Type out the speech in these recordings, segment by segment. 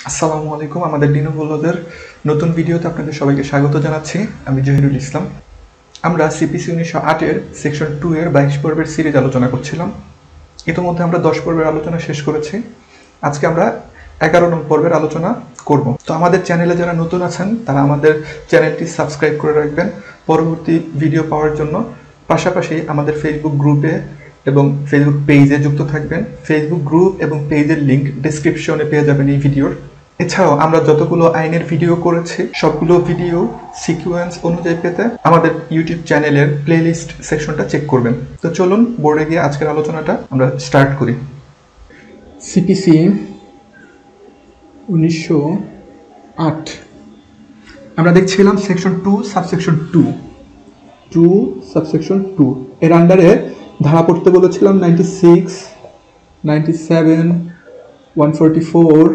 আসসালামু আলাইকুম। আমাদের DenovoLaws নতুন ভিডিওতে আপনাদের সবাইকে স্বাগত জানাচ্ছি। আমি জহিরুল ইসলাম। আমরা সিপিসি 1908 এর সেকশন 2 এর 22 পর্বের সিরিজ আলোচনা করছিলাম। ইতিমধ্যে আমরা 10 পর্বের আলোচনা শেষ করেছি। আজকে আমরা 11 নং পর্বের আলোচনা করব। তো আমাদের চ্যানেলে যারা নতুন আছেন তারা আমাদের চ্যানেলটি সাবস্ক্রাইব করে রাখবেন পরবর্তী ভিডিও পাওয়ার জন্য। পাশাপাশি আমাদের ফেসবুক গ্রুপে এবং ফেসবুক পেজে যুক্ত থাকবেন। ফেসবুক গ্রুপ এবং পেজের লিংক ডেসক্রিপশনে পেয়ে যাবেন এই ভিডিওর। এছাড়াও আমরা যতগুলো আইনের ভিডিও করেছি সবগুলো ভিডিও সিকোয়েন্স অনুযায়ী পেতে আমাদের ইউটিউব চ্যানেলের প্লেলিস্ট সেকশনটা চেক করবেন। তো চলুন বোর্ডে গিয়ে আজকের আলোচনাটা আমরা স্টার্ট করি। সিপিসি 1908 আমরা দেখছিলাম সেকশন 2 সাবসেকশন 2 সাবসেকশন 2 এর আন্ডারে ধারা পড়তে বলেছিলাম 96, 97, 144,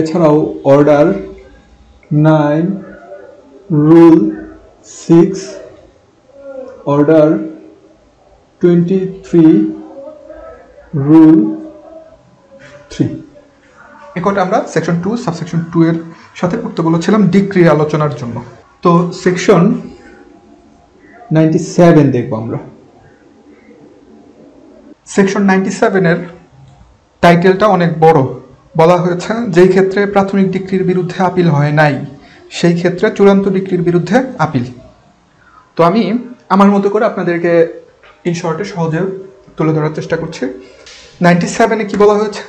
এছাড়াও অর্ডার 9, রুল 6, অর্ডার 23, রুল 3। এখন আমরা সেকশন 2 সাবসেকশন 2 এর সাথে পড়তে বলেছিলাম ডিক্রি আলোচনার জন্য। তো সেকশন 97 দেখব আমরা। সেকশন 97 এর টাইটেলটা অনেক বড়। বলা হয়েছে যেই ক্ষেত্রে প্রাথমিক ডিক্রির বিরুদ্ধে আপিল হয় নাই সেই ক্ষেত্রে চূড়ান্ত ডিক্রির বিরুদ্ধে আপিল। তো আমি আমার মতো করে আপনাদেরকে ইন শর্টে সহজে তুলে ধরার চেষ্টা করছি। 97-এ কি বলা হয়েছে,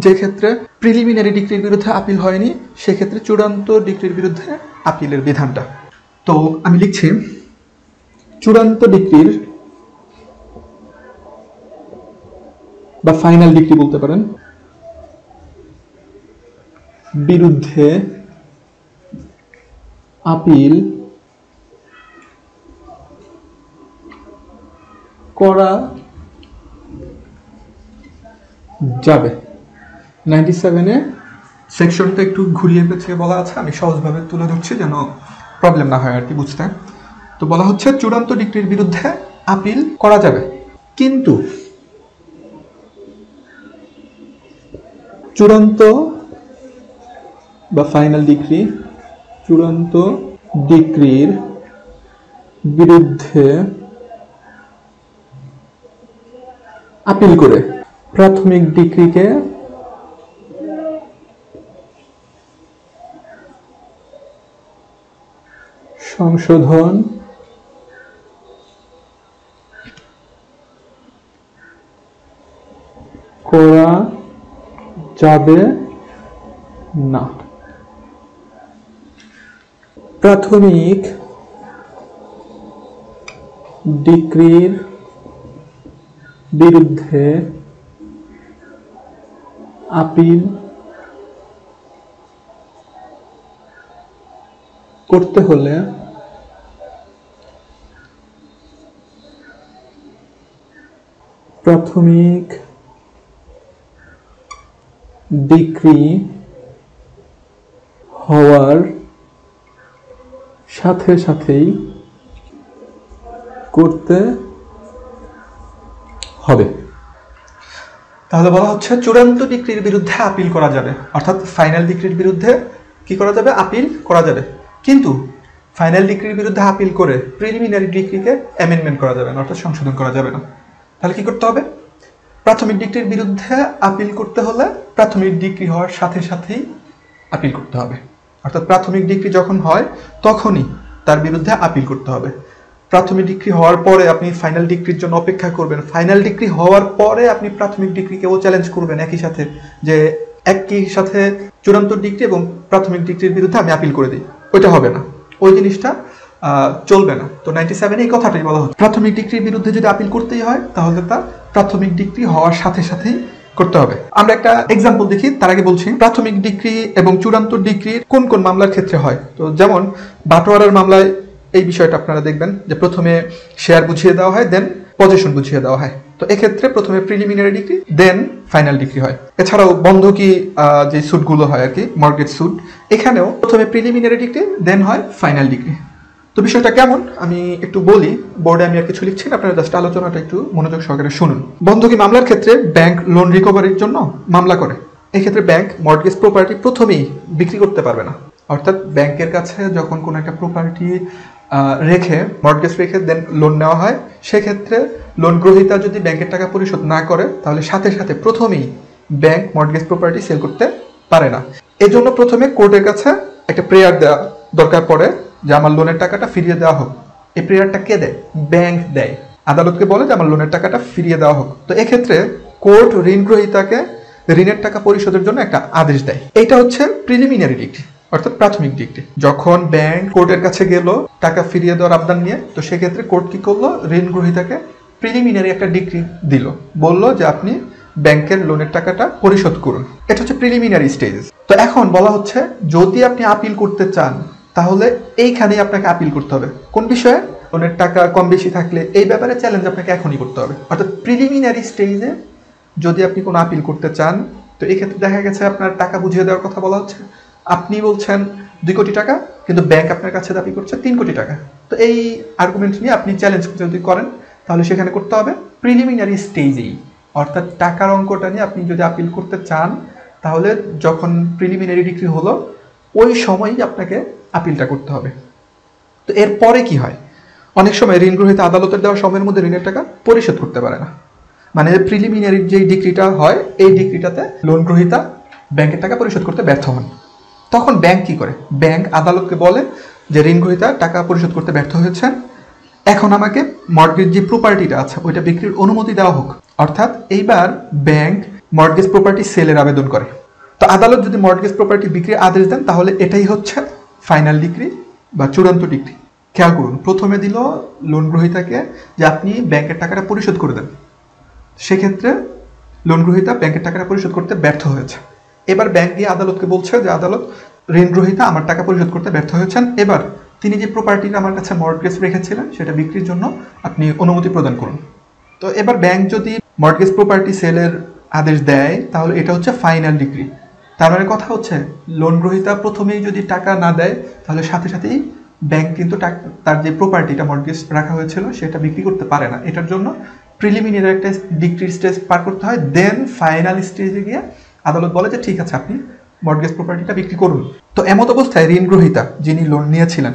যে ক্ষেত্রে প্রিলিমিনারি ডিক্রির বিরুদ্ধে আপিল হয়নি সেক্ষেত্রে চূড়ান্ত ডিক্রির বিরুদ্ধে আপিলের বিধানটা। তো আমি লিখছি চূড়ান্ত ডিক্রির বা ফাইনাল ডিক্রি বলতে পারেন বিরুদ্ধে আপিল করা যাবে। 97-এ সেকশনটা একটু ঘুরিয়ে পেঁচিয়ে বলা আছে, আমি সহজভাবে তুলে ধরছি যেন প্রবলেম না হয় আর কি বুঝতে। তো বলা হচ্ছে চূড়ান্ত ডিক্রির বিরুদ্ধে আপিল করা যাবে, কিন্তু চূড়ান্ত বা ফাইনাল ডিক্রি চূড়ান্ত ডিক্রির বিরুদ্ধে আপিল করে প্রাথমিক ডিক্রিকে সংশোধন করা যাবে না। প্রাথমিক ডিক্রির বিরুদ্ধে আপিল করতে হলে প্রাথমিক ডিক্রি হওয়ার সাথে সাথেই করতে হবে। তাহলে বলা হচ্ছে চূড়ান্ত ডিক্রির বিরুদ্ধে আপিল করা যাবে, অর্থাৎ ফাইনাল ডিক্রির বিরুদ্ধে কি করা যাবে, আপিল করা যাবে, কিন্তু ফাইনাল ডিক্রির বিরুদ্ধে আপিল করে প্রিলিমিনারি ডিক্রিকে অ্যামেন্ডমেন্ট করা যাবে না, অর্থাৎ সংশোধন করা যাবে না। তাহলে কি করতে হবে, প্রাথমিক ডিক্রির বিরুদ্ধে আপিল করতে হলে প্রাথমিক ডিক্রি হওয়ার সাথে সাথেই আপিল করতে হবে, অর্থাৎ প্রাথমিক ডিক্রি যখন হয় তখনই তার বিরুদ্ধে আপিল করতে হবে। প্রাথমিক ডিক্রি হওয়ার পরে আপনি ফাইনাল ডিক্রির জন্য অপেক্ষা করবেন, ফাইনাল ডিক্রি হওয়ার পরে আপনি প্রাথমিক ডিক্রিকেও চ্যালেঞ্জ করবেন একই সাথে, যে একই সাথে চূড়ান্ত ডিক্রি এবং প্রাথমিক ডিক্রির বিরুদ্ধে আমি আপিল করে দিই, ওইটা হবে না, ওই জিনিসটা চলবে না। তো 97-এ এই কথাটাই বলা হচ্ছে, প্রাথমিক ডিক্রির বিরুদ্ধে যদি আপিল করতেই হয় তাহলে তা প্রাথমিক ডিক্রি হওয়ার সাথে সাথেই করতে হবে। আমরা একটা এক্সাম্পল দেখি, তার আগে বলছি প্রাথমিক ডিক্রি এবং চূড়ান্ত ডিক্রির কোন কোন মামলার ক্ষেত্রে হয়। তো যেমন বাটোয়ারার মামলায় এই বিষয়টা আপনারা দেখবেন যে প্রথমে শেয়ার বুঝিয়ে দেওয়া হয়, দেন পজিশন বুঝিয়ে দেওয়া হয়। তো এক্ষেত্রে প্রথমে preliminary decree then final decree হয়। এছাড়াও বন্ধকি যে সুটগুলো হয় আর কি, মর্গেজ সুট, এখানেও প্রথমে প্রিলিমিনারি ডিক্রি দেন হয় ফাইনাল ডিক্রি। তো বিষয়টা কেমন আমি একটু বলি, বোর্ডে আমি আর কিছু লিখছি না, আপনারা জাস্ট আলোচনাটা একটু মনোযোগ সহকারে শুনুন। বন্ধকি মামলার ক্ষেত্রে ব্যাংক লোন রিকভারির জন্য মামলা করে। এক্ষেত্রে ব্যাংক মর্টগেজ প্রপার্টি প্রথমেই বিক্রি করতে পারবে না। অর্থাৎ ব্যাংকের কাছে যখন কোনো একটা প্রপার্টি রেখে মর্টগেজ রেখে দেন লোন নেওয়া হয়, সেক্ষেত্রে লোন গ্রহীতা যদি ব্যাংকের টাকা পরিশোধ না করে তাহলে সাথে সাথে প্রথমেই ব্যাংক মর্টগেজ প্রপার্টি সেল করতে পারে না। এজন্য প্রথমে কোর্টের কাছে একটা প্রেয়ার দেওয়া দরকার পড়ে যে আমার লোনের টাকাটা ফিরিয়ে দেওয়া হোক। এই প্রেয়ারটা কে দেয়? ব্যাংক দেয়। আদালতকে বলে যে আমার লোনের টাকাটা ফিরিয়ে দেওয়া হোক। তো এক্ষেত্রে কোর্ট ঋণ গ্রহীতাকে ঋণের টাকা পরিশোধের জন্য একটা আদেশ দেয়। এটা হচ্ছে প্রিলিমিনারি ডিক্রি, অর্থাৎ প্রাথমিক ডিক্রি। যখন ব্যাংক কোর্টের কাছে গেল টাকা ফিরিয়ে দেওয়ার আবদান নিয়ে, তো সেক্ষেত্রে কোর্ট কি করলো? ঋণ গ্রহীতাকে প্রিলিমিনারি একটা ডিক্রি দিল, বলল যে আপনি ব্যাংকের লোনের টাকাটা পরিশোধ করুন। এটা হচ্ছে প্রিলিমিনারি স্টেজ। তো এখন বলা হচ্ছে যদি আপনি আপিল করতে চান তাহলে এইখানেই আপনাকে আপিল করতে হবে। কোন বিষয়ে? লোনের টাকা কম বেশি থাকলে এই ব্যাপারে চ্যালেঞ্জ আপনাকে এখনই করতে হবে। অর্থাৎ প্রিলিমিনারি স্টেজে যদি আপনি কোনো আপিল করতে চান, তো এই ক্ষেত্রে দেখা গেছে আপনার টাকা বুঝিয়ে দেওয়ার কথা বলা হচ্ছে, আপনি বলছেন 2 কোটি টাকা, কিন্তু ব্যাংক আপনার কাছে দাবি করছে 3 কোটি টাকা। তো এই আর্গুমেন্ট নিয়ে আপনি চ্যালেঞ্জ যদি করেন তাহলে সেখানে করতে হবে প্রিলিমিনারি স্টেজেই। অর্থাৎ টাকার অঙ্কটা নিয়ে আপনি যদি আপিল করতে চান তাহলে যখন প্রিলিমিনারি ডিক্রি হলো ওই সময়ই আপনাকে আপিলটা করতে হবে। তো এরপরে কি হয়? অনেক সময় ঋণ গ্রহীতা আদালতের দেওয়া সময়ের মধ্যে ঋণের টাকা পরিশোধ করতে পারে না। মানে প্রিলিমিনারি যে ডিক্রিটা হয় এই ডিক্রিটাতে লোন গ্রহীতা ব্যাংকের টাকা পরিশোধ করতে ব্যর্থ হন। তখন ব্যাংক কি করে? ব্যাংক আদালতকে বলে যে ঋণ গ্রহীতা টাকা পরিশোধ করতে ব্যর্থ হয়েছেন, এখন আমাকে মর্টগেজ যে প্রপার্টিটা আছে ওইটা বিক্রির অনুমতি দেওয়া হোক। অর্থাৎ এইবার ব্যাংক মর্টগেজ প্রপার্টি সেলের আবেদন করে। তো আদালত যদি মর্টগেজ প্রপার্টি বিক্রির আদেশ দেন তাহলে এটাই হচ্ছে ফাইনাল ডিক্রি বা চূড়ান্ত ডিক্রি। খেয়াল করুন, প্রথমে দিল লোন গ্রহীতাকে যে আপনি ব্যাংকের টাকাটা পরিশোধ করে দেন। সেক্ষেত্রে লোন গ্রহীতা ব্যাংকের টাকাটা পরিশোধ করতে ব্যর্থ হয়েছে। এবার ব্যাংক গিয়ে আদালতকে বলছে যে আদালত, ঋণ গ্রহীতা আমার টাকা পরিশোধ করতে ব্যর্থ হয়েছেন, এবার তিনি যে প্রপার্টিটা আমার কাছে মর্টগেজ রেখেছিলেন সেটা বিক্রির জন্য আপনি অনুমতি প্রদান করুন। তো এবার ব্যাংক যদি মর্টগেজ প্রপার্টি সেলের আদেশ দেয় তাহলে এটা হচ্ছে ফাইনাল ডিক্রি। তার মানে কথা হচ্ছে লোন গ্রহীতা প্রথমেই যদি টাকা না দেয় তাহলে সাথে সাথেই ব্যাংক কিন্তু তার যে প্রপার্টিটা মর্টগেজ রাখা হয়েছিল সেটা বিক্রি করতে পারে না। এটার জন্য প্রিলিমিনারি একটা ডিক্রি স্টেজ পার করতে হয়, দেন ফাইনাল স্টেজে গিয়ে আদালত বলে যে ঠিক আছে আপনি মর্টগেজ প্রপার্টিটা বিক্রি করুন। তো এমত অবস্থায় ঋণ গ্রহীতা যিনি লোন নিয়েছিলেন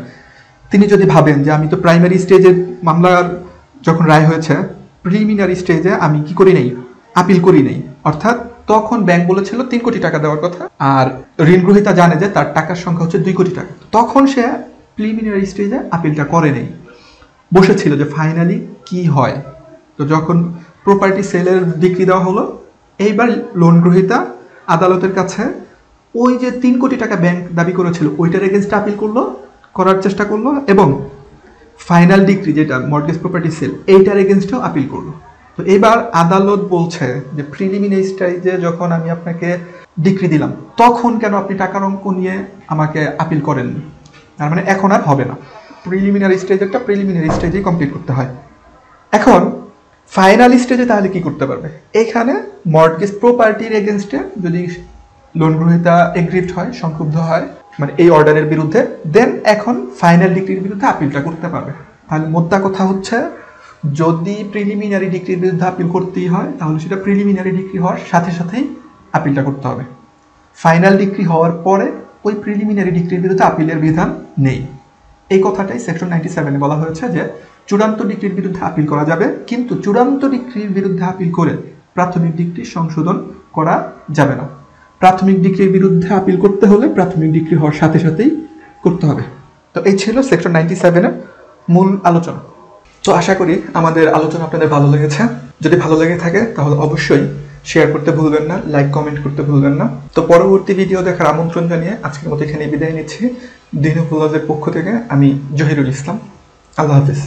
তিনি যদি ভাবেন যে আমি তো প্রাইমারি স্টেজে মামলার যখন রায় হয়েছে প্রিলিমিনারি স্টেজে আমি কি করি নাই, আপিল করি নাই, অর্থাৎ তখন ব্যাংক বলেছিল 3 কোটি টাকা দেওয়ার কথা, আর ঋণ গ্রহীতা জানে যে তার টাকার সংখ্যা হচ্ছে 2 কোটি টাকা, তখন সে প্রিলিমিনারি স্টেজে আপিলটা করে নেই, বসেছিল যে ফাইনালি কি হয়। তো যখন প্রপার্টি সেলের ডিক্রি দেওয়া হলো, এইবার লোন গ্রহীতা আদালতের কাছে ওই যে 3 কোটি টাকা ব্যাংক দাবি করেছিল ওইটার এগেনস্টে আপিল করার চেষ্টা করলো, এবং ফাইনাল ডিক্রি যেটা মর্টগেজ প্রপার্টি সেল এইটার এগেনস্টেও আপিল করলো। তো এবার আদালত বলছে যে প্রিলিমিনারি স্টেজে যখন আমি আপনাকে ডিক্রি দিলাম তখন কেন আপনি টাকার অঙ্ক নিয়ে আমাকে আপিল করেননি, তার মানে এখন আর হবে না, প্রিলিমিনারি স্টেজেরটা প্রিলিমিনারি স্টেজেই কমপ্লিট করতে হয়। এখন ফাইনাল স্টেজে তাহলে কি করতে পারবে? এখানে মর্টগেজ প্রপার্টির এগেনস্টে যদি লোন গ্রহীতা এগ্রিভড হয়, সংক্ষুব্ধ হয়, মানে এই অর্ডারের বিরুদ্ধে, দেন এখন ফাইনাল ডিক্রির বিরুদ্ধে আপিলটা করতে পারবে। তাহলে মোদ্দা কথা হচ্ছে যদি প্রিলিমিনারি ডিক্রির বিরুদ্ধে আপিল করতেই হয় তাহলে সেটা প্রিলিমিনারি ডিক্রি হওয়ার সাথে সাথেই আপিলটা করতে হবে। ফাইনাল ডিক্রি হওয়ার পরে ওই প্রিলিমিনারি ডিক্রির বিরুদ্ধে আপিলের বিধান নেই। এই কথাটাই সেকশন 97-এ বলা হয়েছে যে চূড়ান্ত ডিক্রির বিরুদ্ধে আপিল করা যাবে, কিন্তু চূড়ান্ত ডিক্রির বিরুদ্ধে আপিল করে প্রাথমিক ডিক্রি সংশোধন করা যাবে না। প্রাথমিক ডিক্রির বিরুদ্ধে আপিল করতে হলে প্রাথমিক ডিক্রি হওয়ার সাথে সাথেই করতে হবে। তো এই ছিল সেকশন 97-এর মূল আলোচনা। তো আশা করি আমাদের আলোচনা আপনাদের ভালো লেগেছে। যদি ভালো লেগে থাকে তাহলে অবশ্যই শেয়ার করতে ভুলবেন না, লাইক কমেন্ট করতে ভুলবেন না। তো পরবর্তী ভিডিও দেখার আমন্ত্রণ জানিয়ে আজকের মতো এখানে বিদায় নিচ্ছি। DenovoLaws-এর পক্ষ থেকে আমি জহিরুল ইসলাম। আল্লাহ হাফিজ।